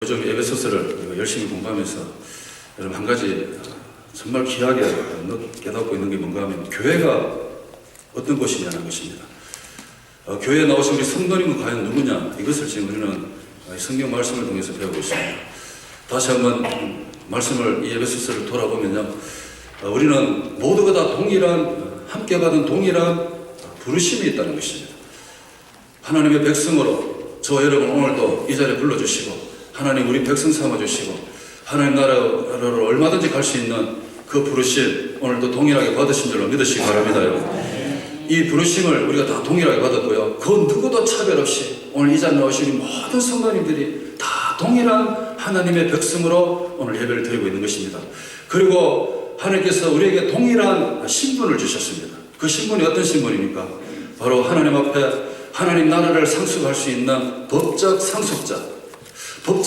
요즘 에베소서를 열심히 공부하면서 여러분 한 가지 정말 귀하게 깨닫고 있는 게 뭔가 하면 교회가 어떤 곳이냐는 것입니다. 교회에 나오신 우리 성도님은 과연 누구냐, 이것을 지금 우리는 성경 말씀을 통해서 배우고 있습니다. 다시 한번 말씀을 이 에베소서를 돌아보면요, 우리는 모두가 다 동일한, 함께 받은 동일한 부르심이 있다는 것입니다. 하나님의 백성으로 저와 여러분 오늘도 이 자리에 불러주시고, 하나님 우리 백성 삼아주시고, 하나님 나라를 얼마든지 갈 수 있는 그 부르심 오늘도 동일하게 받으신 줄로 믿으시기 바랍니다. 여러분, 이 부르심을 우리가 다 동일하게 받았고요, 그 누구도 차별 없이 오늘 이 자리에 나오신 모든 성도님들이 다 동일한 하나님의 백성으로 오늘 예배를 드리고 있는 것입니다. 그리고 하나님께서 우리에게 동일한 신분을 주셨습니다. 그 신분이 어떤 신분입니까? 바로 하나님 앞에 하나님 나라를 상속할 수 있는 법적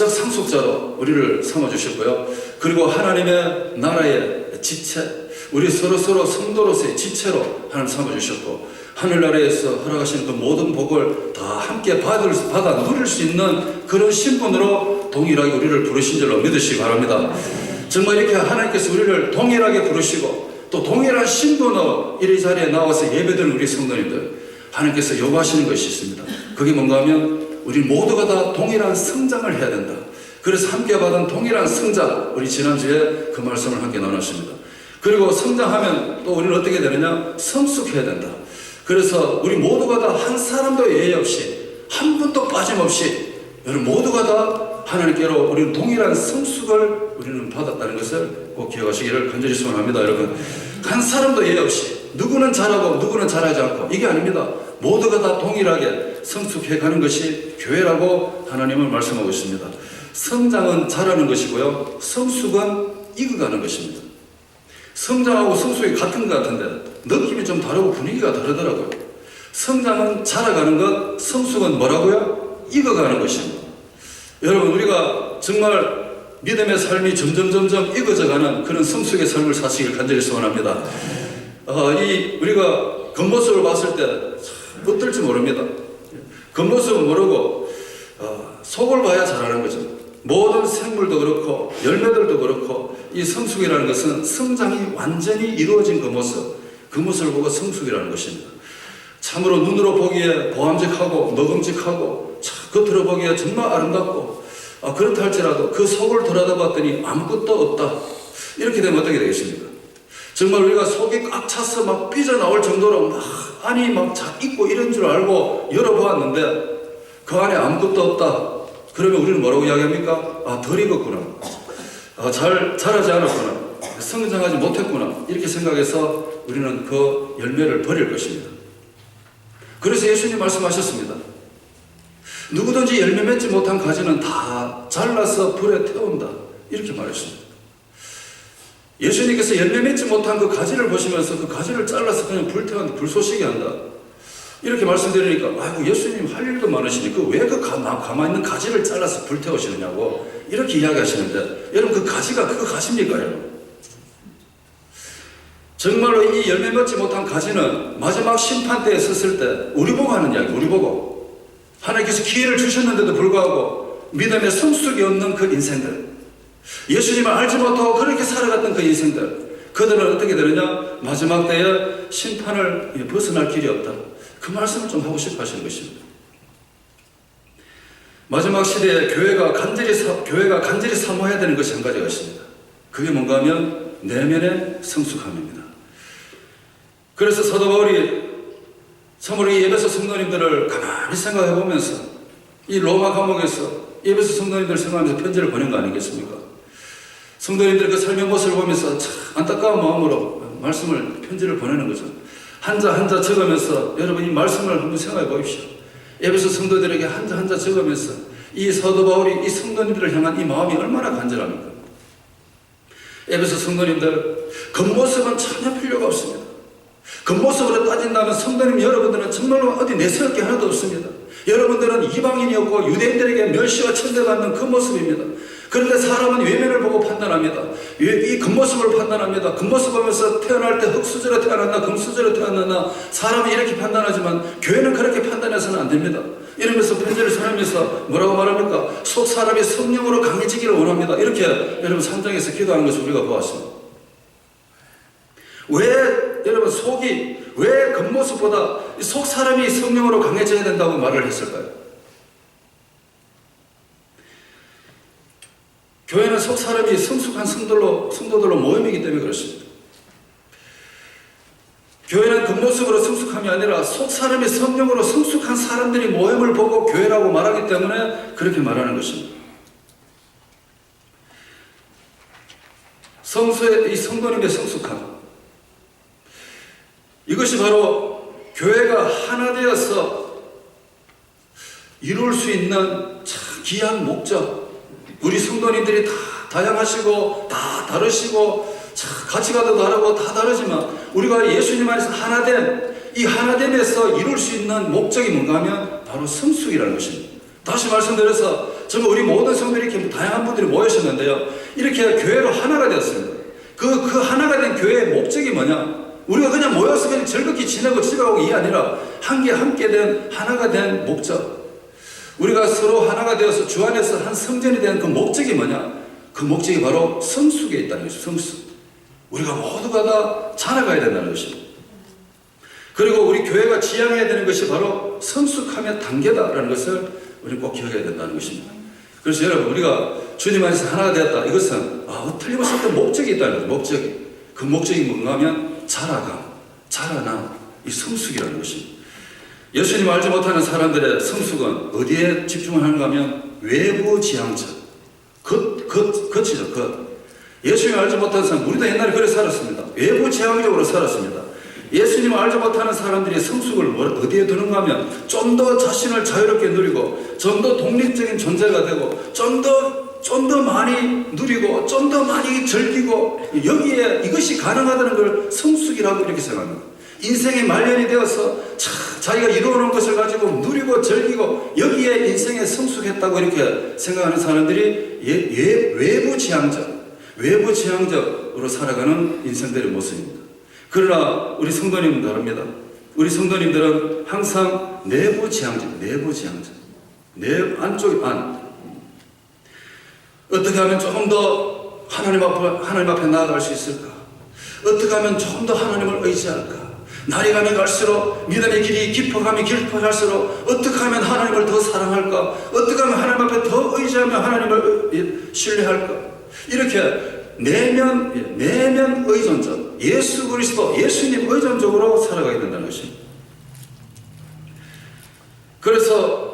상속자로 우리를 삼아주셨고요. 그리고 하나님의 나라의 지체, 우리 서로 성도로서의 지체로 하나님 삼아주셨고, 하늘나라에서 허락하시는 그 모든 복을 다 함께 받아 누릴 수 있는 그런 신분으로 동일하게 우리를 부르신 줄로 믿으시기 바랍니다. 정말 이렇게 하나님께서 우리를 동일하게 부르시고 또 동일한 신분으로 이 자리에 나와서 예배드리는 우리 성도님들, 하나님께서 요구하시는 것이 있습니다. 그게 뭔가 하면 우리 모두가 다 동일한 성장을 해야 된다. 그래서 함께 받은 동일한 성장, 우리 지난주에 그 말씀을 함께 나눴습니다. 그리고 성장하면 또 우리는 어떻게 되느냐? 성숙해야 된다. 그래서 우리 모두가 다 한 사람도 예외 없이, 한 분도 빠짐없이 여러분 모두가 다 하나님께로 우리는 동일한 성숙을 우리는 받았다는 것을 꼭 기억하시기를 간절히 소원합니다. 여러분, 한 사람도 예외 없이 누구는 잘하고 누구는 잘하지 않고, 이게 아닙니다. 모두가 다 동일하게 성숙해 가는 것이 교회라고 하나님은 말씀하고 있습니다. 성장은 잘하는 것이고요, 성숙은 익어가는 것입니다. 성장하고 성숙이 같은 것 같은데 느낌이 좀 다르고 분위기가 다르더라고요. 성장은 자라가는 것, 성숙은 뭐라고요? 익어가는 것입니다. 여러분, 우리가 정말 믿음의 삶이 점점 익어져가는 그런 성숙의 삶을 사시길 간절히 소원합니다. 우리가 겉모습을 봤을 때 어떨지 모릅니다. 겉모습은 모르고 속을 봐야 잘하는 거죠. 모든 생물도 그렇고 열매들도 그렇고, 이 성숙이라는 것은 성장이 완전히 이루어진 그 모습을 보고 성숙이라는 것입니다. 참으로 눈으로 보기에 보암직하고 먹음직하고 겉으로 보기에 정말 아름답고, 그렇다 할지라도 그 속을 들여다봤더니 아무것도 없다. 이렇게 되면 어떻게 되겠습니까? 정말 우리가 속이 꽉 차서 막 삐져나올 정도로 막 안이 막 있고 이런 줄 알고 열어보았는데 그 안에 아무것도 없다. 그러면 우리는 뭐라고 이야기합니까? 덜 익었구나. 잘 자라지 않았구나. 성장하지 못했구나. 이렇게 생각해서 우리는 그 열매를 버릴 것입니다. 그래서 예수님 말씀하셨습니다. 누구든지 열매 맺지 못한 가지는 다 잘라서 불에 태운다. 이렇게 말했습니다. 예수님께서 열매 맺지 못한 그 가지를 보시면서 그 가지를 잘라서 그냥 불쏘시게 한다. 이렇게 말씀드리니까, 아이고, 예수님 할 일도 많으시니까 왜 그 가만히 있는 가지를 잘라서 불태우시느냐고 이렇게 이야기하시는데, 여러분 그 가지가 그거 가십니까? 여러분, 정말로 이 열매 맺지 못한 가지는 마지막 심판대에 섰을 때 우리 보고 하는 이야기, 우리 보고 하나님께서 기회를 주셨는데도 불구하고 믿음의 성숙이 없는 그 인생들, 예수님을 알지 못하고 그렇게 살아갔던 그 인생들, 그들은 어떻게 되느냐? 마지막 때에 심판을 벗어날 길이 없다. 그 말씀을 좀 하고 싶어 하시는 것입니다. 마지막 시대에 교회가 간절히 사모해야 되는 것이 한 가지가 있습니다. 그게 뭔가 하면 내면의 성숙함입니다. 그래서 사도 바울이 참으로 이 에베소 성도님들을 가만히 생각해 보면서 이 로마 감옥에서 에베소 성도님들을 생각하면서 편지를 보낸 거 아니겠습니까? 성도님들 그 삶의 모습을 보면서 참 안타까운 마음으로 편지를 보내는 거죠. 한자 적으면서 여러분 이 말씀을 한번 생각해 보십시오. 에베소 성도들에게 한자 적으면서 이 사도 바울이 이 성도님들을 향한 이 마음이 얼마나 간절합니까? 에베소 성도님들, 겉모습은 전혀 필요가 없습니다. 겉모습으로 따진다면 성도님 여러분들은 정말로 어디 내세울 게 하나도 없습니다. 여러분들은 이방인이었고 유대인들에게 멸시와 천대받는 그 모습입니다. 그런데 사람은 외면을 보고 판단합니다. 이 겉모습을 판단합니다. 겉모습 보면서 태어날 때 흙수저로 태어났나 금수저로 태어났나 사람이 이렇게 판단하지만 교회는 그렇게 판단해서는 안 됩니다. 이러면서 편지를 전하면서 뭐라고 말합니까? 속 사람이 성령으로 강해지기를 원합니다. 이렇게 여러분 산장에서 기도하는 것을 우리가 보았습니다. 왜 여러분 속이 왜 겉모습보다 속 사람이 성령으로 강해져야 된다고 말을 했을까요? 교회는 속 사람이 성숙한 성도들로 모임이기 때문에 그렇습니다. 교회는 겉모습으로 성숙함이 아니라 속 사람이 성령으로 성숙한 사람들이 모임을 보고 교회라고 말하기 때문에 그렇게 말하는 것입니다. 성수의 이 성도님의 성숙함, 이것이 바로 교회가 하나 되어서 이룰 수 있는 참 귀한 목적. 우리 성도님들이 다 다양하시고 다 다르시고 가치관도 다르고 다 다르지만 우리가 예수님 안에서 하나됨, 이 하나됨에서 이룰 수 있는 목적이 뭔가 하면 바로 성숙이라는 것입니다. 다시 말씀드려서 정말 우리 모든 성도들이 이렇게 다양한 분들이 모이셨는데요, 이렇게 교회로 하나가 되었습니다. 그 하나가 된 교회의 목적이 뭐냐? 우리가 그냥 모여서 그냥 즐겁게 지내고 집에 가고 이게 아니라 함께 된 하나가 된 목적. 우리가 서로 하나가 되어서 주 안에서 한 성전이 된 그 목적이 뭐냐? 그 목적이 바로 성숙에 있다는 것이죠. 성숙. 우리가 모두가 다 자라가야 된다는 것입니다. 그리고 우리 교회가 지향해야 되는 것이 바로 성숙함의 단계다라는 것을 우리는 꼭 기억해야 된다는 것입니다. 그래서 여러분, 우리가 주님 안에서 하나가 되었다. 이것은 틀림없이 어떤 목적이 있다는 거죠. 목적이. 그 목적이 뭔가 하면 자라남, 이 성숙이라는 것입니다. 예수님 알지 못하는 사람들의 성숙은 어디에 집중을 하는가 하면 외부 지향적, 겉이죠, 겉. 예수님 알지 못하는 사람, 우리도 옛날에 그래 살았습니다. 외부 지향적으로 살았습니다. 예수님을 알지 못하는 사람들이 성숙을 어디에 두는가 하면 좀 더 자신을 자유롭게 누리고 좀 더 독립적인 존재가 되고 좀 더 많이 누리고 좀 더 많이 즐기고 여기에 이것이 가능하다는 걸 성숙이라고 이렇게 생각합니다. 인생의 말년이 되어서 자기가 이루어놓은 것을 가지고 누리고 즐기고 여기에 인생에 성숙했다고 이렇게 생각하는 사람들이 외부 지향적으로 살아가는 인생들의 모습입니다. 그러나 우리 성도님은 다릅니다. 우리 성도님들은 항상 내부 지향적. 내 안쪽 어떻게 하면 조금 더 하나님 앞에 나아갈 수 있을까? 어떻게 하면 조금 더 하나님을 의지할까? 날이 가면 갈수록 믿음의 길이 깊어가면 깊어갈수록 어떻게 하면 하나님을 더 사랑할까? 어떻게 하면 하나님 앞에 더 의지하며 하나님을 신뢰할까? 이렇게 내면 의존적, 예수 그리스도, 예수님 의존적으로 살아가게 된다는 것입니다. 그래서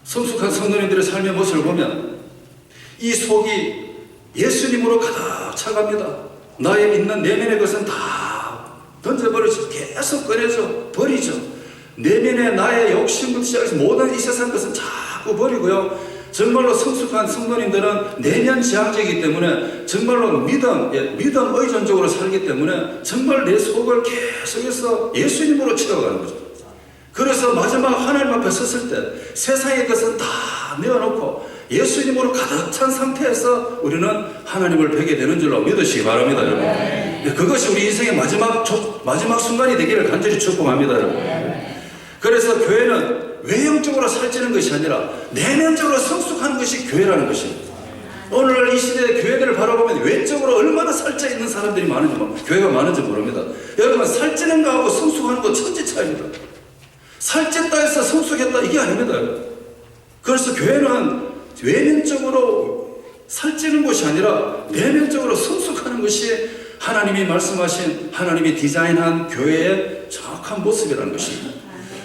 성숙한 성도님들의 삶의 모습을 보면 이 속이 예수님으로 가득 차갑니다. 나의 있는 내면의 것은 다 던져버리죠. 계속 버리죠. 내면의 나의 욕심부터 시작해서 모든 이 세상 것은 자꾸 버리고요. 정말로 성숙한 성도님들은 내면 지향적이기 때문에 정말로 믿음 의존적으로 살기 때문에 정말 내 속을 계속해서 예수님으로 채워가는 거죠. 그래서 마지막 하나님 앞에 섰을 때 세상의 것은 다 내어놓고 예수님으로 가득 찬 상태에서 우리는 하나님을 뵈게 되는 줄로 믿으시기 바랍니다, 여러분. 네, 그것이 우리 인생의 마지막 순간이 되기를 간절히 축복합니다, 여러분. 그래서 교회는 외형적으로 살찌는 것이 아니라 내면적으로 성숙하는 것이 교회라는 것입니다. 오늘날 이 시대의 교회들을 바라보면 외적으로 얼마나 살쪄 있는 사람들이 교회가 많은지 모릅니다. 여러분, 살찌는 거하고 성숙하는 거 천지 차이입니다. 살쪘다 해서 성숙했다 이게 아닙니다. 그래서 교회는 외면적으로 살찌는 것이 아니라 내면적으로 성숙하는 것이 하나님이 말씀하신, 하나님이 디자인한 교회의 정확한 모습이라는 것입니다.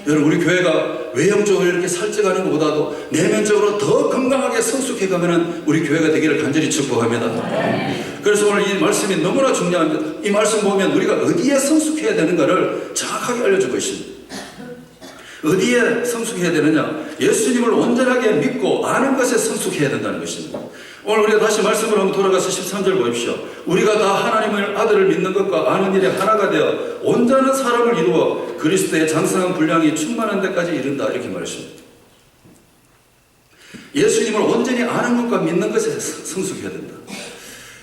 여러분, 우리 교회가 외형적으로 이렇게 살쪄가는 것보다도 내면적으로 더 건강하게 성숙해가면 우리 교회가 되기를 간절히 축복합니다. 그래서 오늘 이 말씀이 너무나 중요합니다. 이 말씀 보면 우리가 어디에 성숙해야 되는가를 정확하게 알려주고 있습니다. 어디에 성숙해야 되느냐? 예수님을 온전하게 믿고 아는 것에 성숙해야 된다는 것입니다. 오늘 우리가 다시 말씀을 한번 돌아가서 13절 보십시오. 우리가 다 하나님의 아들을 믿는 것과 아는 일에 하나가 되어 온전한 사람을 이루어 그리스도의 장성한 분량이 충만한 데까지 이른다, 이렇게 말했습니다. 예수님을 온전히 아는 것과 믿는 것에 성숙해야 된다.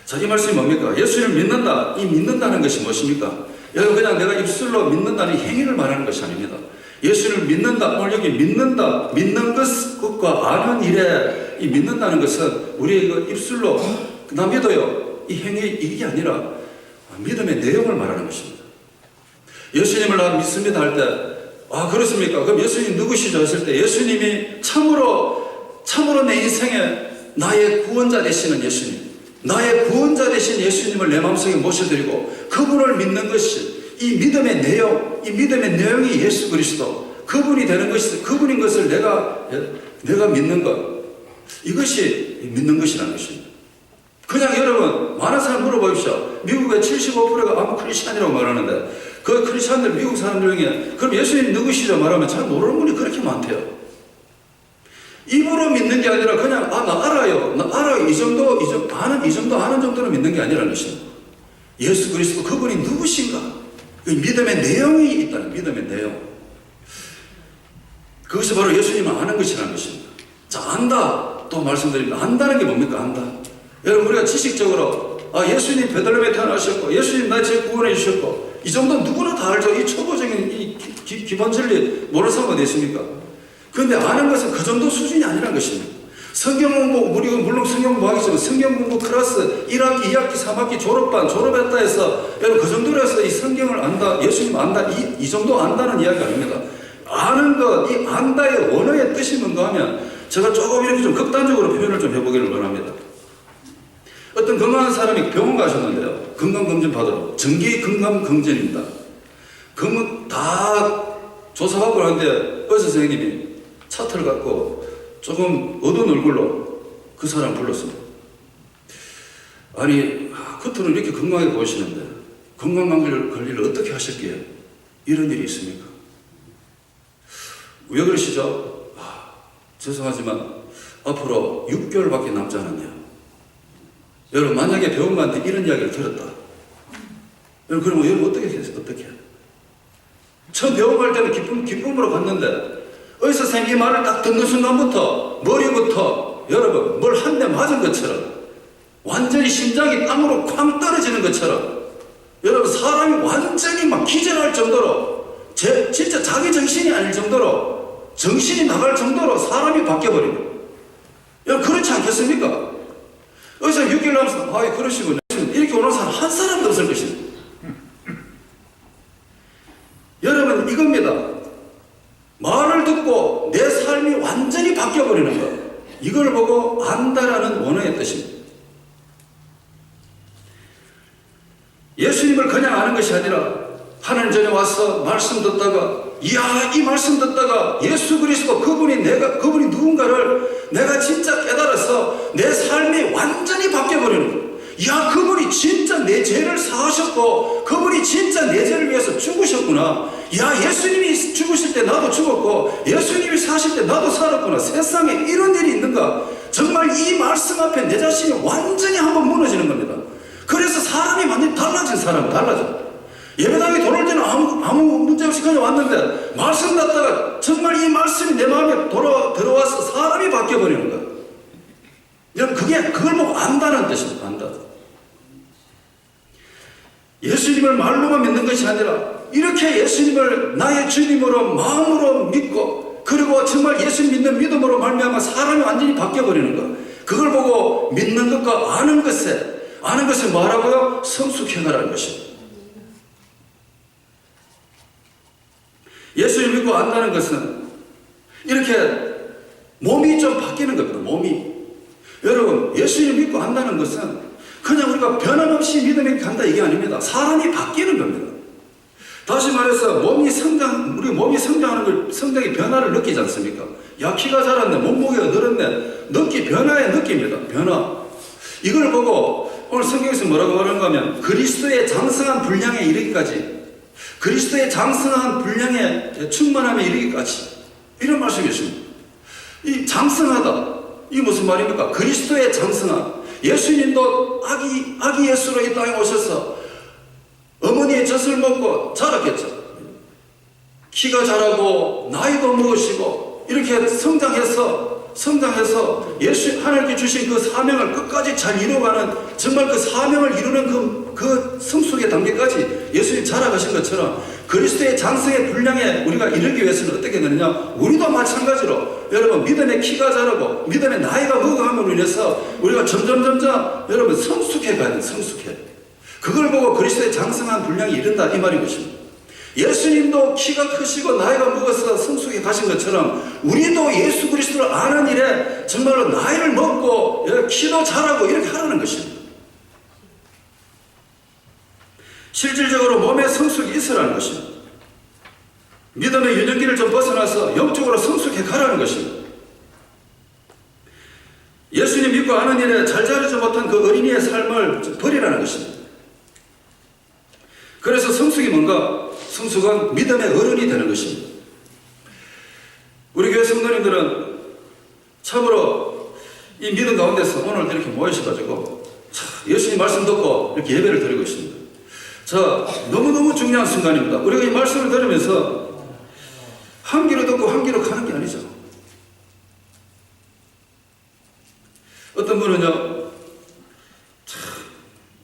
자, 이 말씀이 뭡니까? 예수님을 믿는다. 이 믿는다는 것이 무엇입니까? 여러분, 그냥 내가 입술로 믿는다는 행위를 말하는 것이 아닙니다. 예수를 믿는다. 오늘 여기 믿는다. 믿는 것과 아는 일에 이 믿는다는 것은 우리의 그 입술로 나 믿어요. 이 행위 이게 아니라 믿음의 내용을 말하는 것입니다. 예수님을 나 믿습니다 할 때 그렇습니까? 그럼 예수님 누구시죠? 했을 때 예수님이 참으로 내 인생에 나의 구원자 되시는 예수님, 나의 구원자 되신 예수님을 내 마음속에 모셔드리고 그분을 믿는 것이 이 믿음의 내용, 이 믿음의 내용이 예수 그리스도 그분이 되는 것이 그분인 것을 내가 믿는 것, 이것이 믿는 것이라는 것입니다. 그냥 여러분 많은 사람 물어보십시오. 미국의 75%가 아무 크리스찬이라고 말하는데 그 크리스찬들 미국 사람들 중에 그럼 예수님 누구시죠? 말하면 잘 모르는 분이 그렇게 많대요. 입으로 믿는 게 아니라 그냥 나 알아요. 이 정도 아는 정도로 믿는 게 아니라는 것입니다. 예수 그리스도 그분이 누구신가? 그 믿음의 내용이 있다는 믿음의 내용. 그것이 바로 예수님을 아는 것이라는 것입니다. 자, 안다. 또 말씀드립니다. 안다는 게 뭡니까? 안다. 여러분 우리가 지식적으로 예수님 베들레헴에 태어나셨고 예수님 나 제 구원해 주셨고 이 정도 누구나 다 알죠. 이 초보적인 이 기본 진리 모르는 사람 어디 있습니까? 그런데 아는 것은 그 정도 수준이 아니라는 것입니다. 성경 공부, 우리가 물론 성경 공부하겠지만 성경 공부 클래스 1학기, 2학기, 3학기 졸업반, 졸업했다 해서 여러분 그 정도로 해서 이 성경을 안다, 예수님 안다, 이 정도 안다는 이야기 아닙니다. 아는 것, 이 안다의 원어의 뜻이 뭔가 하면 제가 조금 이렇게 좀 극단적으로 표현을 좀 해보기를 원합니다. 어떤 건강한 사람이 병원 가셨는데요. 건강검진 받으러. 정기 건강검진입니다. 그러면 다 조사받고 하는데 의사 선생님이 차트를 갖고 조금 어두운 얼굴로 그 사람 불렀습니다. 아니, 겉으로는 이렇게 건강하게 보이시는데 건강관리를 어떻게 하실게요? 이런 일이 있습니까? 왜 그러시죠? 죄송하지만 앞으로 6개월밖에 남지 않았네요. 여러분 만약에 병원한테 이런 이야기를 들었다. 여러분 그러면 여러분 어떻게 했어요? 어떻게? 처음 병원 갈 때는 기쁨으로 갔는데 의사 선생님이 이 말을 딱 듣는 순간부터 머리부터 여러분 뭘 한 대 맞은 것처럼 완전히 심장이 땅으로 쾅 떨어지는 것처럼 여러분 사람이 완전히 막 기절할 정도로 진짜 자기 정신이 아닐 정도로 정신이 나갈 정도로 사람이 바뀌어버리는 거예요. 여러분 그렇지 않겠습니까? 의사 6개월 남아서 그러시군요. 이렇게 오는 사람 한 사람도 없을 것입니다. 여러분 이겁니다. 말을 듣고 내 삶이 완전히 바뀌어버리는 것. 이걸 보고 안다라는 원어의 뜻입니다. 예수님을 그냥 아는 것이 아니라 하늘 전에 와서 말씀 듣다가 이 말씀 듣다가 예수 그리스도 그분이 누군가를 내가 진짜 깨달아서 내 삶이 완전히 바뀌어버리는 거예요. 그분이 진짜 내 죄를 사하셨고 그분이 진짜 내 죄를 위해서 죽으셨구나. 예수님이 죽으실 때 나도 죽었고 예수님이 사실 때 나도 살았구나. 세상에 이런 일이 있는가? 정말 이 말씀 앞에 내 자신이 완전히 한번 무너지는 겁니다. 그래서 사람이 완전히 달라져. 예배당에 돌아올 때는 아무 문제 없이 그냥 왔는데 말씀 듣다가 정말 이 말씀이 내 마음에 들어와서 사람이 바뀌어버리는 거야. 여러분 그걸 보고 안다는 뜻입니다. 안다. 예수님을 말로만 믿는 것이 아니라 이렇게 예수님을 나의 주님으로 마음으로 믿고 그리고 정말 예수 믿는 믿음으로 말미암아 사람이 완전히 바뀌어버리는 것. 그걸 보고 믿는 것과 아는 것을 뭐라고요? 성숙해가라는 것입니다. 예수를 믿고 안다는 것은 이렇게 몸이 좀 바뀌는 겁니다. 몸이. 여러분 예수를 믿고 안다는 것은 그냥 우리가 변함없이 믿음에 간다 이게 아닙니다. 사람이 바뀌는 겁니다. 다시 말해서 우리 몸이 성장의 변화를 느끼지 않습니까? 키가 자랐네, 몸무게가 늘었네, 변화의 느낌입니다. 변화. 이걸 보고 오늘 성경에서 뭐라고 말하는가 하면 그리스도의 장성한 분량에 이르기까지 그리스도의 장성한 분량에 충만함에 이르기까지 이런 말씀이 있습니다. 이 장성하다 이게 무슨 말입니까? 그리스도의 장성함. 예수님도 아기 예수로 이 땅에 오셔서 어머니의 젖을 먹고 자랐겠죠. 키가 자라고 나이도 먹으시고 이렇게 성장해서 하나님께 주신 그 사명을 끝까지 잘 이루어가는 정말 그 사명을 이루는 그 성숙의 단계까지 예수님 자라가신 것처럼 그리스도의 장성의 분량에 우리가 이르기 위해서는 어떻게 되느냐? 우리도 마찬가지로 여러분 믿음의 키가 자라고 믿음의 나이가 먹어감으로 인해서 우리가 점점 여러분 성숙해 가야 돼. 성숙해. 그걸 보고 그리스도의 장성한 분량이 이른다 이 말인 것입니다. 예수님도 키가 크시고 나이가 먹어서 성숙해 가신 것처럼 우리도 예수 그리스도를 아는 일에 정말로 나이를 먹고 키도 자라고 이렇게 하라는 것입니다. 실질적으로 몸에 성숙이 있으라는 것입니다. 믿음의 유년기를 좀 벗어나서 영적으로 성숙해 가라는 것입니다. 예수님 믿고 아는 일에 잘 자르지 못한 그 어린이의 삶을 버리라는 것입니다. 그래서 성숙이 뭔가? 성숙은 믿음의 어른이 되는 것입니다. 우리 교회 성도님들은 참으로 이 믿음 가운데서 오늘 이렇게 모이셔가지고 예수님 말씀 듣고 이렇게 예배를 드리고 있습니다. 자, 너무너무 중요한 순간입니다. 우리가 이 말씀을 들으면서 한 귀로 듣고 한 귀로 가는 게 아니죠. 어떤 분은요,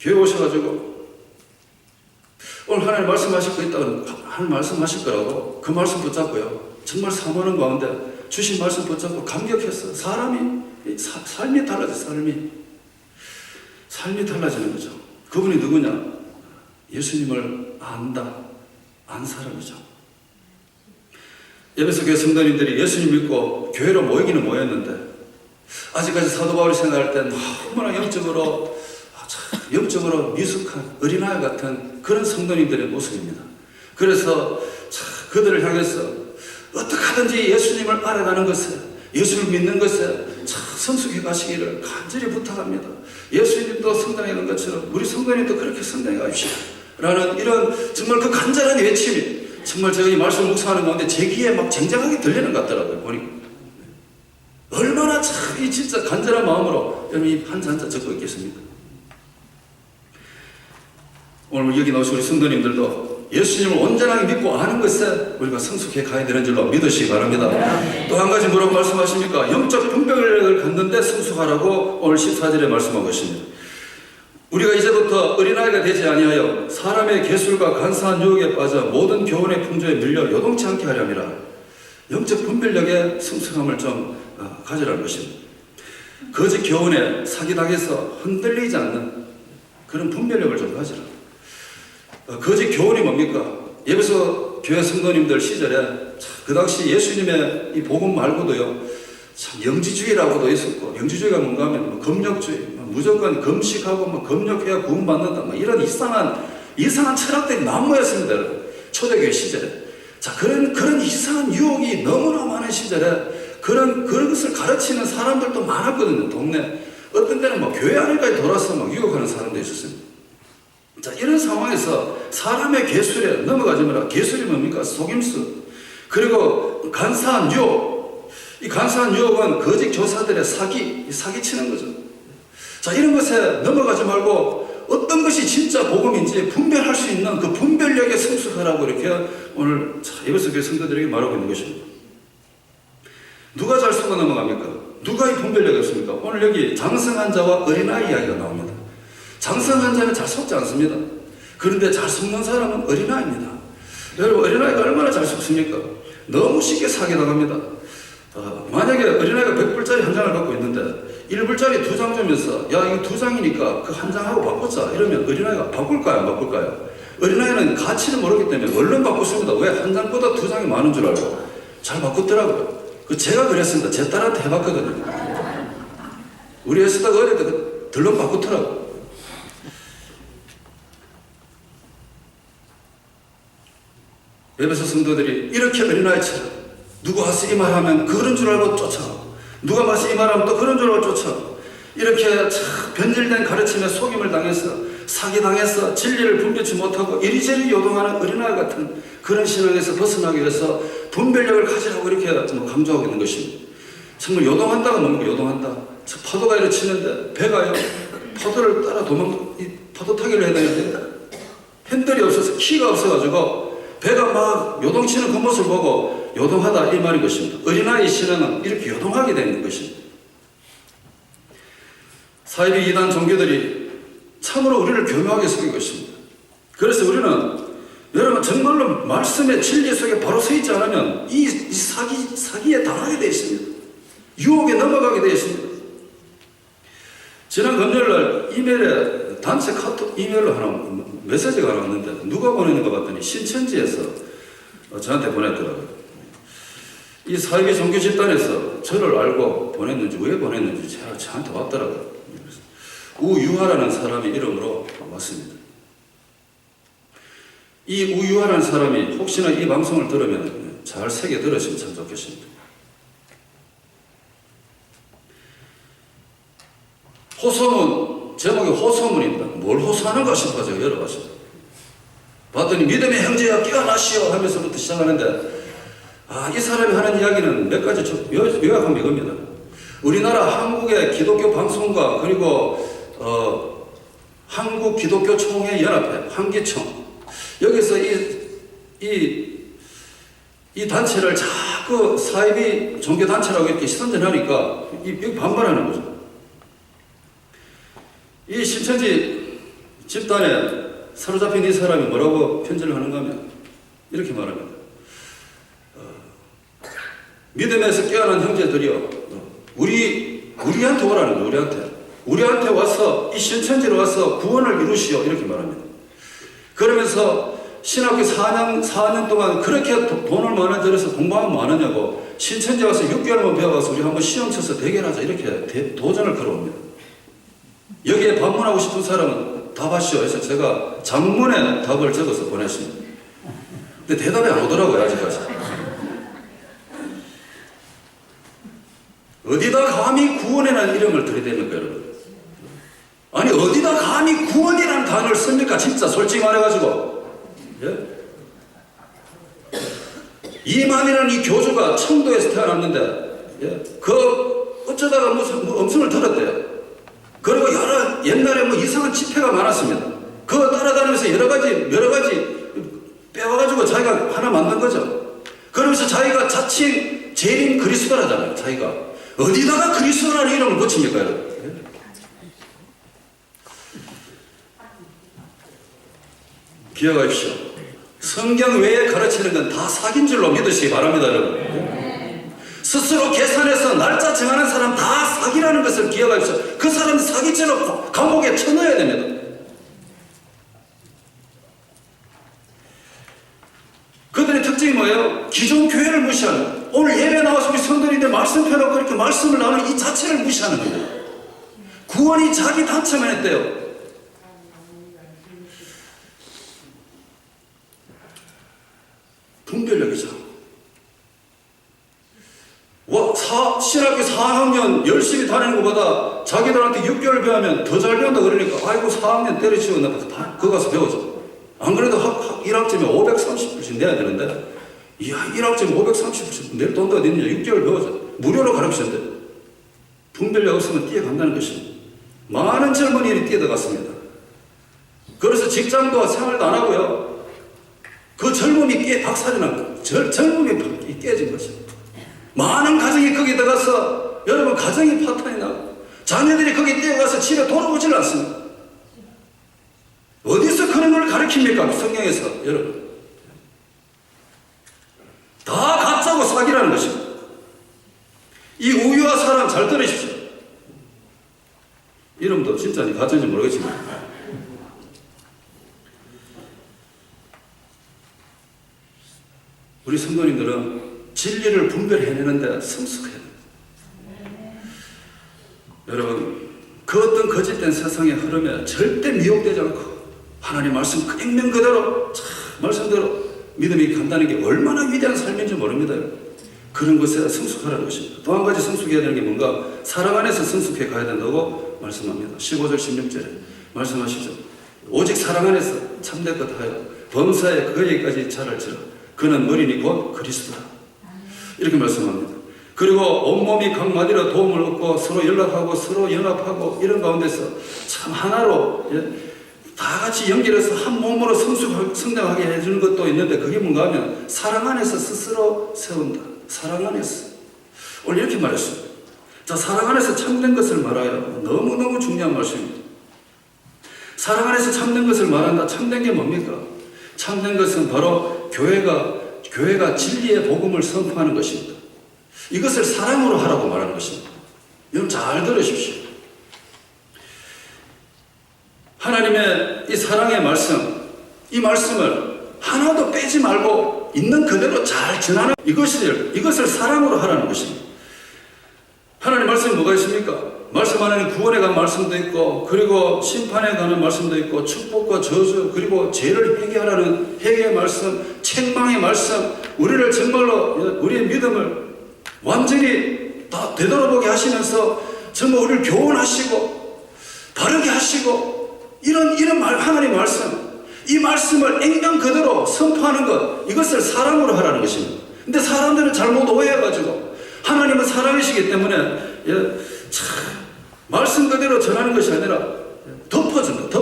교회 오셔가지고 오늘 하나님 말씀하실 거 있다고 하나님 말씀하실 거라고 그 말씀 붙잡고요. 정말 사모하는 가운데 주신 말씀 붙잡고 감격했어. 사람이 삶이 달라져. 삶이 달라지는 거죠. 그분이 누구냐? 예수님을 안 사람이죠. 에베소 교회 성도님들이 예수님 믿고 교회로 모이기는 모였는데 아직까지 사도 바울이 생각할 때 너무나 영적으로 미숙한 어린아이 같은 그런 성도님들의 모습입니다. 그래서 그들을 향해서 어떻게 하든지 예수님을 알아가는 것에, 예수를 믿는 것에 성숙해 가시기를 간절히 부탁합니다. 예수님도 성장하는 것처럼 우리 성도님도 그렇게 성장해 가십시오. 라는 이런 정말 그 간절한 외침이 정말 제가 이 말씀을 묵상하는 가운데 제 귀에 막 쟁쟁하게 들리는 것 같더라고요. 보니까 얼마나 참 이 진짜 간절한 마음으로 여러분 이 한 잔 적고 있겠습니까? 오늘 여기 나오신 우리 성도님들도 예수님을 온전하게 믿고 아는 것에 우리가 성숙해 가야 되는 줄로 믿으시기 바랍니다. 또 한 가지 뭐라고 말씀하십니까? 영적 분별력을 갖는데 성숙하라고 오늘 14절에 말씀하고 있습니다. 우리가 이제부터 어린아이가 되지 아니하여 사람의 계술과 간사한 유혹에 빠져 모든 교훈의 풍조에 밀려 요동치 않게 하려니라. 영적 분별력의 성숙함을 좀 가지라는 것입니다. 거짓 교훈에 사기당해서 흔들리지 않는 그런 분별력을 좀 가지라. 거짓 교훈이 뭡니까? 에베소 교회 성도님들 시절에 그 당시 예수님의 이 복음 말고도요, 참 영지주의라고도 있었고, 영지주의가 뭔가 하면 뭐 검역주의, 무조건 금식하고 검역해야 구원받는다, 이런 이상한 철학들이 난무했습니다. 초대교회 시절에. 자, 그런 이상한 유혹이 너무나 많은 시절에 그런 것을 가르치는 사람들도 많았거든요, 동네. 어떤 때는 교회 안에까지 돌아서 유혹하는 사람도 있었습니다. 자, 이런 상황에서 사람의 계술에 넘어가지 마라. 계술이 뭡니까? 속임수. 그리고 간사한 유혹. 이 간사한 유혹은 거짓 교사들의 사기치는 거죠. 자, 이런 것에 넘어가지 말고 어떤 것이 진짜 복음인지 분별할 수 있는 그 분별력에 성숙하라고 이렇게 오늘 에베소 교회 성도들에게 말하고 있는 것입니다. 누가 잘 속아 넘어갑니까? 누가 이 분별력이 없습니까? 오늘 여기 장성한 자와 어린아이 이야기가 나옵니다. 장성한 자는 잘 속지 않습니다. 그런데 잘 속는 사람은 어린아이입니다. 여러분, 어린아이가 얼마나 잘 속습니까? 너무 쉽게 사기당합니다. 만약에 어린아이가 100불짜리 한 장을 갖고 있는데 1불짜리 2장 주면서 야, 이거 2장이니까 그 한 장하고 바꾸자 이러면 어린아이가 바꿀까요? 안 바꿀까요? 어린아이는 가치를 모르기 때문에 얼른 바꿨습니다. 왜? 한 장보다 2장이 많은 줄 알고 잘 바꿨더라고요. 제가 그랬습니다. 제 딸한테 해봤거든요. 우리 애쓰다가 어릴 때 덜렁 바꾸더라고요. 에베소 성도들이 이렇게 어린아이처럼 누가 와서 이 말하면 그런 줄 알고 쫓아가고 누가 와서 이 말하면 또 그런 줄 알고 쫓아가고 이렇게 참 변질된 가르침에 속임을 당해서 사기당해서 진리를 분별치 못하고 이리저리 요동하는 어린아이 같은 그런 신앙에서 벗어나기 위해서 분별력을 가지라고 이렇게 강조하고 있는 것입니다. 정말 요동한다가 뭡니까? 요동한다. 파도가 이렇게 치는데 배가요 파도를 따라 파도 타기를 해야 되는데 핸들이 없어서 키가 없어가지고 배가 막 요동치는 그 모습을 보고 요동하다 이 말인 것입니다. 어린아이 신앙은 이렇게 요동하게 되는 것입니다. 사이비 이단 종교들이 참으로 우리를 교묘하게 속인 것입니다. 그래서 우리는 여러분 정말로 말씀의 진리 속에 바로 서 있지 않으면 이 사기에 당하게 되어 있습니다. 유혹에 넘어가게 되어 있습니다. 지난 금요일날 이메일에 단체 카톡 이메일로 하나 메시지가 하나 왔는데 누가 보내는가 봤더니 신천지에서 저한테 보냈더라고요. 이 사회계 종교 집단에서 저를 알고 보냈는지 왜 보냈는지 저한테 왔더라고요. 우유하라는 사람의 이름으로 왔습니다. 이 우유하라는 사람이 혹시나 이 방송을 들으면 잘 새겨 들으시면 참 좋겠습니다. 호소문, 제목이 호소문입니다. 뭘 호소하는가 싶어 제가 열어봤어요. 봤더니 믿음의 형제야 깨어나시오 하면서부터 시작하는데 이 사람이 하는 이야기는 몇 가지 요약하면 이겁니다. 우리나라 한국의 기독교 방송과 그리고 한국 기독교 총회 연합회 한기총 여기서 이 단체를 자꾸 사이비 종교 단체라고 이렇게 선전하니까 여기 반발하는 거죠. 이 신천지 집단에 사로잡힌 이 사람이 뭐라고 편지를 하는가 하면 이렇게 말합니다. 믿음에서 깨어난 형제들이여 우리한테 오라는 거예요. 우리한테 와서 이 신천지로 와서 구원을 이루시오 이렇게 말합니다. 그러면서 신학교 4년 동안 그렇게 돈을 많이 들여서 공부하면 뭐 하느냐고 신천지 와서 6개월만 배워가서 우리 한번 시험 쳐서 대결하자 이렇게 도전을 걸어옵니다. 여기에 방문하고 싶은 사람은 답하시오 해서 제가 장문에 답을 적어서 보냈습니다. 근데 대답이 안 오더라고요 아직까지. 어디다 감히 구원이라는 이름을 들이댑니까 여러분? 아니 어디다 감히 구원이라는 단어를 씁니까? 진짜 솔직히 말해가지고 예? 이만이라는 이 교주가 청도에서 태어났는데 예? 어쩌다가 무슨 음성을 들었대요. 그리고 옛날에 이상한 집회가 많았습니다. 그거 따라다니면서 여러 가지 빼와가지고 자기가 하나 만든 거죠. 그러면서 자기가 자칭 재림 그리스도라잖아요. 자기가 어디다가 그리스도라는 이름을 붙입니까 여러분? 기억하십시오. 성경 외에 가르치는 건 다 사기인 줄로 믿으시기 바랍니다 여러분. 스스로 계산해서 날짜 정하는 사람 다 사기라는 것을 기억하십시오. 그 사람 사기죄로 감옥에 쳐넣어야 됩니다. 그들의 특징이 뭐예요? 기존 교회를 무시하는, 오늘 예배 나와서 우리 성도님들 말씀 펴놓고 이렇게 말씀을 나누는 이 자체를 무시하는 겁니다. 구원이 자기 단체만 했대요. 분별력이죠. 신학교 4학년 열심히 다니는 것보다 자기들한테 6개월 배우면 더 잘 배운다 그러니까 아이고 4학년 때려치고 다 그거 가서 배우죠. 안 그래도 1학점에 530불씩 내야 되는데 이야 1학점에 530불씩 낼 돈도 어디 있느냐 6개월 배우죠. 무료로 가르치는데 분별력 없으면 뛰어간다는 것입니다. 많은 젊은이들이 뛰어들어갔습니다. 그래서 직장도 생활도 안 하고요. 그 젊음이 박살이 난 거예요. 젊음이 깨진 거죠. 많은 가정이 거기 들어가서 여러분 가정이 파탄이 나고 자녀들이 거기 뛰어가서 집에 돌아오질 않습니다. 어디서 그런 걸 가르칩니까? 성경에서 여러분 다 가짜고 사기라는 것입니다. 이 우유와 사람 잘 들으십시오. 이름도 진짜인지 가짜인지 모르겠지만 우리 성도님들은 진리를 분별해내는데 성숙해야 됩니다. 여러분 그 어떤 거짓된 세상의 흐름에 절대 미혹되지 않고 하나님 말씀 액면 그대로 말씀대로 믿음이 간다는 게 얼마나 위대한 삶인지 모릅니다. 그런 것에 성숙하라는 것입니다. 또 한 가지 성숙해야 되는 게 뭔가 사랑 안에서 성숙해 가야 된다고 말씀합니다. 15절 16절에 말씀하시죠. 오직 사랑 안에서 참된 것 하여 범사에 그에게까지 자랄지라 그는 머리니 곧 그리스도다. 이렇게 말씀합니다. 그리고 온몸이 각 마디로 도움을 얻고 서로 연락하고 서로 연합하고 이런 가운데서 참 하나로 다 같이 연결해서 한 몸으로 성장하게 해주는 것도 있는데 그게 뭔가 하면 사랑 안에서 스스로 세운다. 사랑 안에서. 오늘 이렇게 말했습니다. 자, 사랑 안에서 참된 것을 말하여 너무너무 중요한 말씀입니다. 사랑 안에서 참된 것을 말한다. 참된 게 뭡니까? 참된 것은 바로 교회가 진리의 복음을 선포하는 것입니다. 이것을 사랑으로 하라고 말하는 것입니다. 여러분 잘 들으십시오. 하나님의 이 사랑의 말씀, 이 말씀을 하나도 빼지 말고 있는 그대로 잘 전하는 이것을 사랑으로 하라는 것입니다. 하나님 말씀이 뭐가 있습니까? 말씀 안에는 구원에 관한 말씀도 있고, 그리고 심판에 관한 말씀도 있고, 축복과 저주, 그리고 죄를 회개하라는 회개의 말씀, 책망의 말씀, 우리를 정말로 우리의 믿음을 완전히 다 되돌아보게 하시면서 정말 우리를 교훈하시고 바르게 하시고 이런 하나님의 말씀, 이 말씀을 액면 그대로 선포하는 것, 이것을 사랑으로 하라는 것입니다. 근데 사람들은 잘못 오해해가지고 하나님은 사랑이시기 때문에 말씀 그대로 전하는 것이 아니라 덮어준다.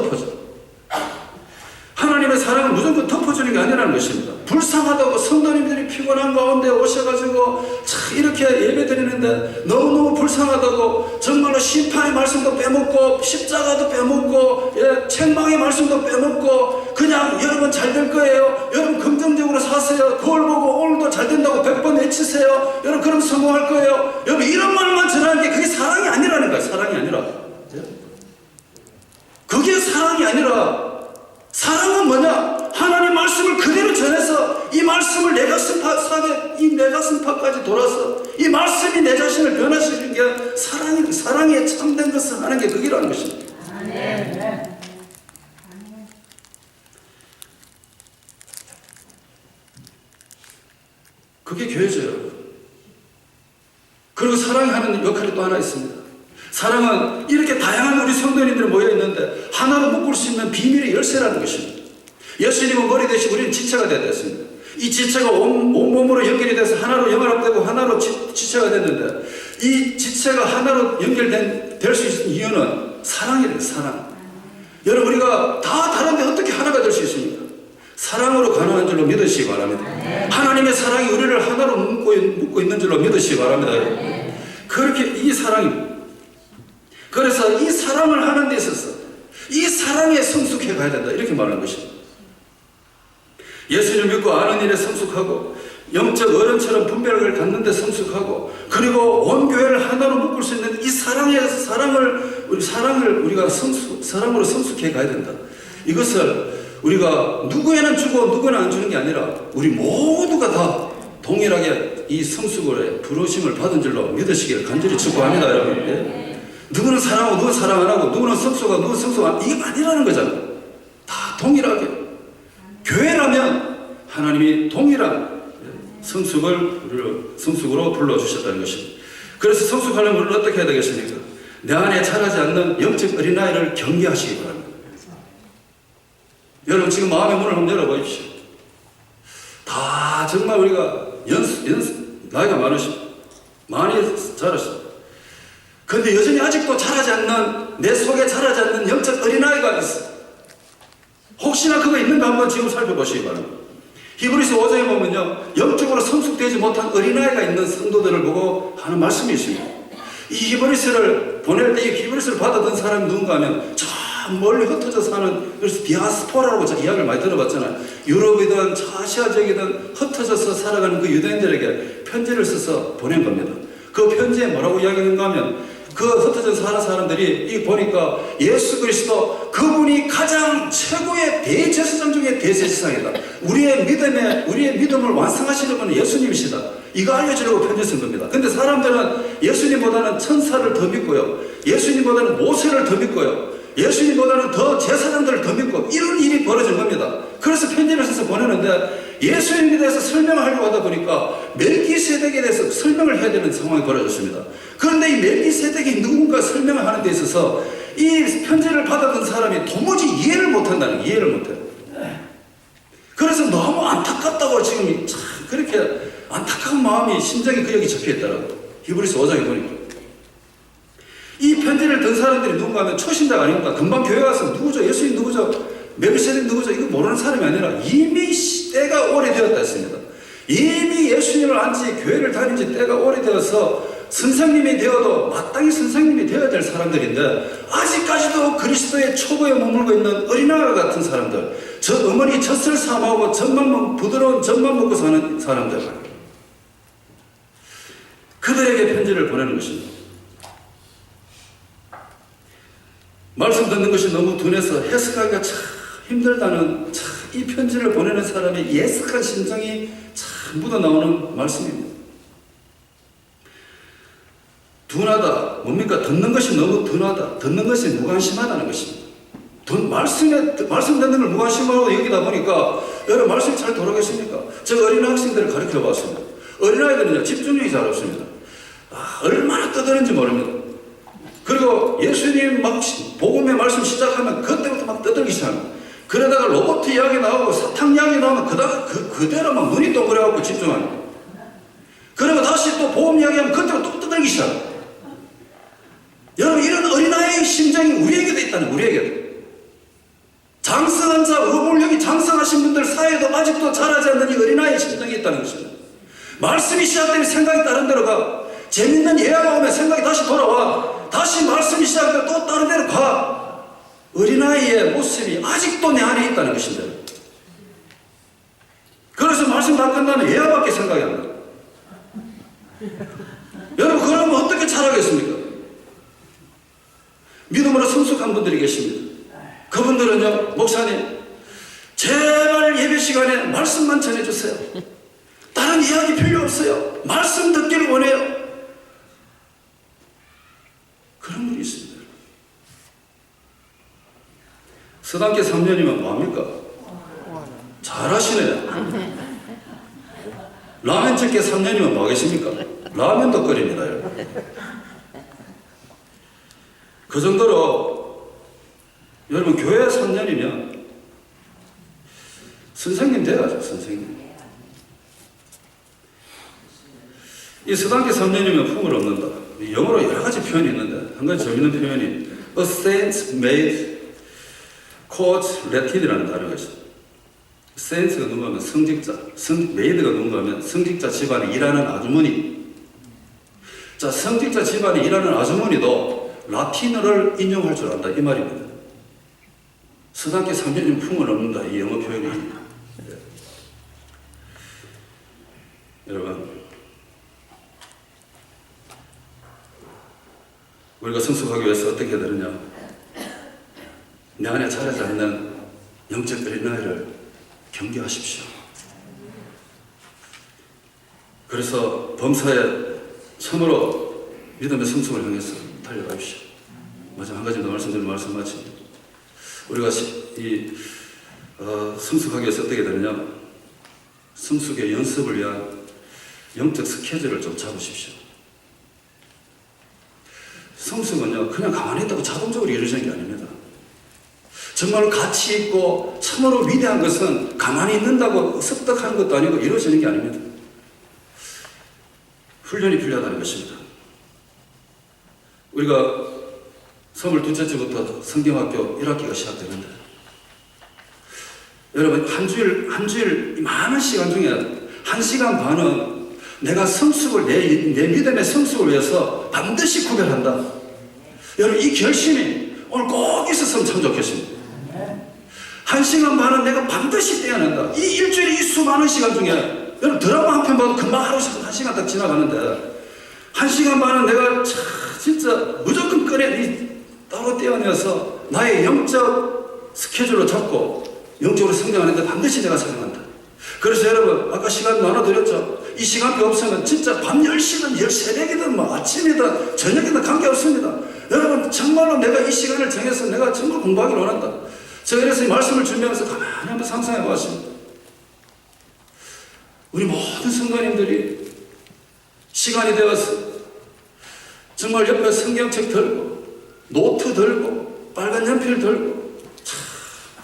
하나님의 사랑은 무조건 덮어주는 게 아니라는 것입니다. 불쌍하다고 성도님들이 피곤한 가운데 오셔가지고 이렇게 예배 드리는데 너무너무 불쌍하다고 정말로 심판의 말씀도 빼먹고 십자가도 빼먹고 책망의 말씀도 빼먹고 그냥 여러분 잘 될 거예요, 여러분 긍정적으로 사세요, 거울 보고 오늘도 잘 된다고 100번 외치세요, 여러분 그럼 성공할 거예요, 여러분 이런 말만 전하는 게 그게 사랑이 아니라는 거예요. 사랑이 아니라 그게 사랑이 아니라 사랑은 뭐냐? 하나님 말씀을 그대로 전해서 이 말씀을 내 가슴팍까지 돌아서 이 말씀이 내 자신을 변화시키는 게 사랑의 참된 것을 하는 게 그기라는 것입니다. 아멘. 그게 교회죠, 여러분. 그리고 사랑이 하는 역할이 또 하나 있습니다. 사랑은 이렇게 다양한 우리 성도님들이 모여있는데 하나로 묶을 수 있는 비밀의 열쇠라는 것입니다. 예수님은 머리 대신 우리는 지체가 되어야 됐습니다. 이 지체가 온몸으로 연결이 돼서 하나로 연합되고 하나로 지체가 됐는데 이 지체가 하나로 연결될 수 있는 이유는 사랑이래요. 사랑. 여러분 우리가 다 다른데 어떻게 하나가 될 수 있습니까? 사랑으로 가능한 줄로 믿으시기 바랍니다. 하나님의 사랑이 우리를 하나로 묶고 있는 줄로 믿으시기 바랍니다. 그렇게 이 사랑입니다. 그래서 이 사랑을 하는 데 있어서 이 사랑에 성숙해 가야 된다, 이렇게 말하는 것입니다. 예수를 믿고 아는 일에 성숙하고 영적 어른처럼 분별을 갖는 데 성숙하고 그리고 온 교회를 하나로 묶을 수 있는 이 사랑을 우리가 사랑으로 성숙해 가야 된다. 이것을 우리가 누구에는 주고 누구는 안 주는 게 아니라 우리 모두가 다 동일하게 이 성숙을 부르심을 받은 줄로 믿으시기를 간절히 축복합니다, 여러분. 누구는 사랑하고 누구는 사랑 안 하고 누구는 성숙하고 누구는 성숙 안 하고 이게 아니라는 거잖아요. 다 동일하게 교회라면 하나님이 동일한 성숙으로 불러주셨다는 것입니다. 그래서 성숙하려면 우리는 어떻게 해야 되겠습니까? 내 안에 자라지 않는 영적 어린아이를 경계하시기 바랍니다. 여러분 지금 마음의 문을 한번 열어보십시오. 다 정말 우리가 나이가 많이 자랐습니다. 그런데 여전히 아직도 자라지 않는, 내 속에 자라지 않는 영적 어린아이가 있어. 혹시나 그거 있는가 한번 지금 살펴보시기 바랍니다. 히브리서 5장에 보면요, 영적으로 성숙되지 못한 어린아이가 있는 성도들을 보고 하는 말씀이 있습니다. 이 히브리서를 보낼 때 이 히브리서를 받아든 사람이 누군가 하면 저 멀리 흩어져 사는, 그래서 디아스포라라고 이야기를 많이 들어봤잖아요. 유럽이든 아시아 지역이든 흩어져서 살아가는 그 유대인들에게 편지를 써서 보낸 겁니다. 그 편지에 뭐라고 이야기하는가 하면 그 흩어져 사는 사람들이 이 보니까 예수 그리스도 그분이 가장 최고의 대제사장 중에 대제사장이다. 우리의 믿음을 완성하시는 분은 예수님이시다. 이거 알려주려고 편지 쓴 겁니다. 근데 사람들은 예수님보다는 천사를 더 믿고요, 예수님보다는 모세를 더 믿고요, 예수님보다는 더 제사장들을 더 믿고 이런 일이 벌어진 겁니다. 그래서 편지를 써서 보내는데 예수님에 대해서 설명하려고 하다 보니까 멜기세덱에 대해서 설명을 해야 되는 상황이 벌어졌습니다. 그런데 이 멜기세덱이 누군가 설명을 하는 데 있어서 이 편지를 받아든 사람이 도무지 이해를 못한다는 거예요. 이해를 못해요. 그래서 너무 안타깝다고 지금 참 그렇게 안타까운 마음이 심정이 그 여기 적혀있더라고요. 히브리서 5장에 보니까 이 편지를 든 사람들이 누군가 하면 초신자가 아닙니까? 금방 교회 가서 누구죠? 예수님 누구죠? 멜기세덱 누구죠? 이거 모르는 사람이 아니라 이미 때가 오래되었다 했습니다. 이미 예수님을 안지 교회를 다닌 지 때가 오래되어서 선생님이 되어도 마땅히 선생님이 되어야 될 사람들인데 아직까지도 그리스도의 초보에 머물고 있는 어린아이 같은 사람들, 저 어머니 젖을 사모하고 부드러운 젖만 먹고 사는 사람들, 그들에게 편지를 보내는 것입니다. 말씀 듣는 것이 너무 둔해서 해석하기가 참 힘들다는 이 편지를 보내는 사람의 예측한 심정이 참 묻어나오는 말씀입니다. 둔하다, 뭡니까? 듣는 것이 너무 둔하다, 듣는 것이 무관심하다는 것입니다. 말씀 듣는 걸 무관심하고 여기다 보니까 여러분 말씀이 잘 돌아가십니까? 제가 어린 학생들을 가르쳐 봤습니다. 어린아이들은요 집중력이 잘 없습니다. 얼마나 떠드는지 모릅니다. 그리고 예수님 막 복음의 말씀 시작하면 그때부터 막 떠들기 시작합니다. 그러다가 로봇 이야기 나오고 사탕 이야기 나오면 그대로 막 눈이 동그래갖고 집중합니다. 그리고 다시 또 복음 이야기하면 그때부터 또 떠들기 시작합니다. 여러분 이런 어린아이의 심정이 우리에게도 있다는, 우리에게도. 장성한 자, 의물력이 장성하신 분들 사이에도 아직도 자라지 않는 이 어린아이의 심정이 있다는 것입니다. 말씀이 시작되면 생각이 다른 데로 가. 재밌는 예화가 오면 생각이 다시 돌아와. 다시 말씀이 시작되면 또 다른 데로 가. 어린아이의 모습이 아직도 내 안에 있다는 것입니다. 그래서 말씀 다 끝나면 예화밖에 생각이 안 나요. 여러분 그러면 어떻게 자라겠습니까? 믿음으로 성숙한 분들이 계십니다. 그분들은요, 목사님 제발 예배 시간에 말씀만 전해주세요. 다른 이야기 필요 없어요. 말씀 듣기를 원해요. 그런 분이 있습니다. 서당계 3년이면 뭐합니까? 잘하시네요. 라면 집게 3년이면 뭐 하겠습니까? 라면도 끓입니다. 그 정도로 여러분 교회 3년이면 선생님 돼야죠. 선생님. 이 서당계 3년이면 품을 얻는다. 영어로 여러 가지 표현이 있는데 한 가지 재밌는 표현이 A saint made coach Latin이라는 단어가 있습니다. saint가 누군가 하면 성직자, made가 누군가 하면 성직자 집안에 일하는 아주머니. 자, 성직자 집안에 일하는 아주머니도 라틴어를 인용할 줄 안다 이 말입니다. 서당계 3년이면 품을 얻는다 이 영어 표현이. 네. 여러분 우리가 성숙하기 위해서 어떻게 해야 되느냐? 내 안에 자라지 않는 영적 어린아이를 경계하십시오. 그래서 범사에 참으로 믿음의 성숙을 향해서 달려가십시오. 마지막 한 가지 더 말씀드리는 말씀 마칩니다. 우리가 성숙하기 위해서 어떻게 되느냐? 성숙의 연습을 위한 영적 스케줄을 좀 잡으십시오. 성숙은요, 그냥 가만히 있다고 자동적으로 이루어지는 게 아닙니다. 정말 가치 있고 참으로 위대한 것은 가만히 있는다고 습득하는 것도 아니고 이루어지는 게 아닙니다. 훈련이 필요하다는 것입니다. 우리가 22째 주부터 성경학교 1학기가 시작되는데 여러분 한 주일 많은 시간 중에 1시간 반은 내가 성숙을 내 믿음의 성숙을 위해서 반드시 구별한다. 여러분 이 결심이 오늘 꼭 있었으면 참 좋겠습니다. 1시간 반은 내가 반드시 떼어낸다. 이 일주일에 이 수많은 시간 중에 여러분 드라마 한 편 봐도 금방 하루 1시간 딱 지나가는데 1시간 반은 내가 진짜 무조건 따로 떼어내서 나의 영적 스케줄로 잡고 영적으로 성장하는데 반드시 내가 사용한다. 그래서 여러분 아까 시간 나눠드렸죠. 이 시간표 없으면 진짜 밤 10시든 새벽이든 뭐 아침이든 저녁이든 관계없습니다. 여러분 정말로 내가 이 시간을 정해서 내가 정말 공부하기를 원한다. 제가 그래서 이 말씀을 준비하면서 가만히 한번 상상해 보았습니다. 우리 모든 성도님들이 시간이 되어서 정말 옆에 성경책 들고 노트 들고 빨간 연필 들고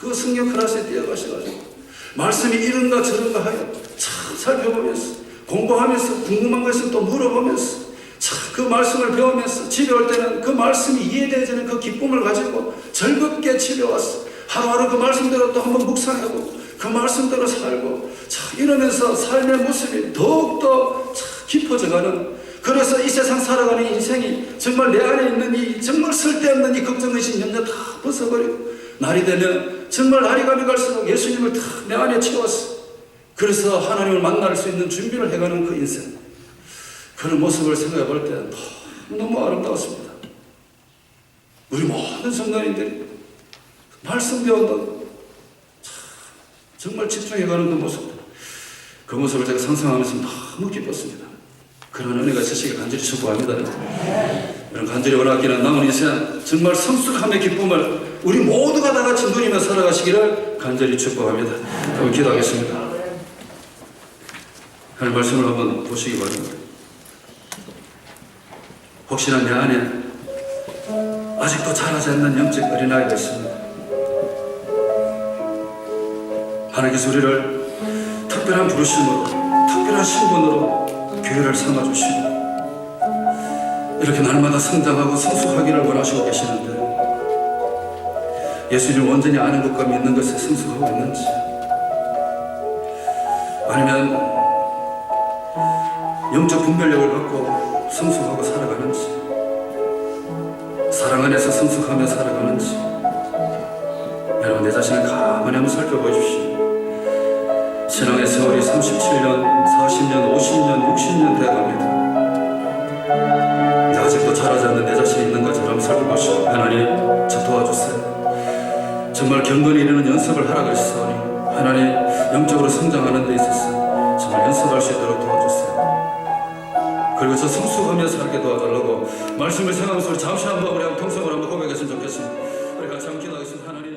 그 성경 클래스에 뛰어가셔가지고 말씀이 이런가 저런가 하여 참 살펴보면서 공부하면서 궁금한 것을 또 물어보면서 참 그 말씀을 배우면서 집에 올 때는 그 말씀이 이해되지는 그 기쁨을 가지고 즐겁게 집에 왔어. 하루하루 그 말씀대로 또 한번 묵상하고 그 말씀대로 살고 참 이러면서 삶의 모습이 더욱더 깊어져가는, 그래서 이 세상 살아가는 인생이 정말 내 안에 있는 이 정말 쓸데없는 이 걱정의식 염려 다 벗어버리고 날이 되면 정말 날이 가면 갈수록 예수님을 다 내 안에 채웠어. 그래서 하나님을 만날 수 있는 준비를 해가는 그 인생, 그런 모습을 생각해 볼 때 너무 아름다웠습니다. 우리 모든 성도님들이 말씀 배운다 정말 집중해가는 그 모습, 그 모습을 제가 상상하면서 너무 기뻤습니다. 그런 은혜가 있으시길 간절히 축복합니다. 이런 간절히 원하기는 남은 인생 정말 성숙함의 기쁨을 우리 모두가 다 같이 누리며 살아가시기를 간절히 축복합니다. 한번 기도하겠습니다. 하나님 말씀을 한번 보시기 바랍니다. 혹시나 내 안에 아직도 자라지 않는 영적 어린아이가 있습니다. 하나님께서 우리를 특별한 부르심으로, 특별한 신분으로 교회를 삼아주시고 이렇게 날마다 성장하고 성숙하기를 원하시고 계시는데, 예수님 온전히 아는 것과 믿는 것에 성숙하고 있는지, 아니면 영적 분별력을 갖고 성숙하고 살아가는지, 사랑 안에서 성숙하며 살아가는지, 여러분 내 자신을 가만히 한번 살펴보십시오. 신앙의 세월이 37년, 40년, 50년, 60년 돼갑니다. 아직도 자라지 않는 내 자신이 있는가 저를 한번 살펴보시고, 하나님 저 도와주세요. 정말 경건히 이르는 연습을 하라 그러시사오니 하나님 영적으로 성장하는 데 있어서 정말 연습할 수 있도록 도와주세요. 그리고 저 성숙하며 살게 도와달라고 말씀을 생각하면서 우리 잠시 한번 우리 통성을 한번 고백했으면 좋겠습니다. 우리 같이 한번 기도하겠습니다. 하나님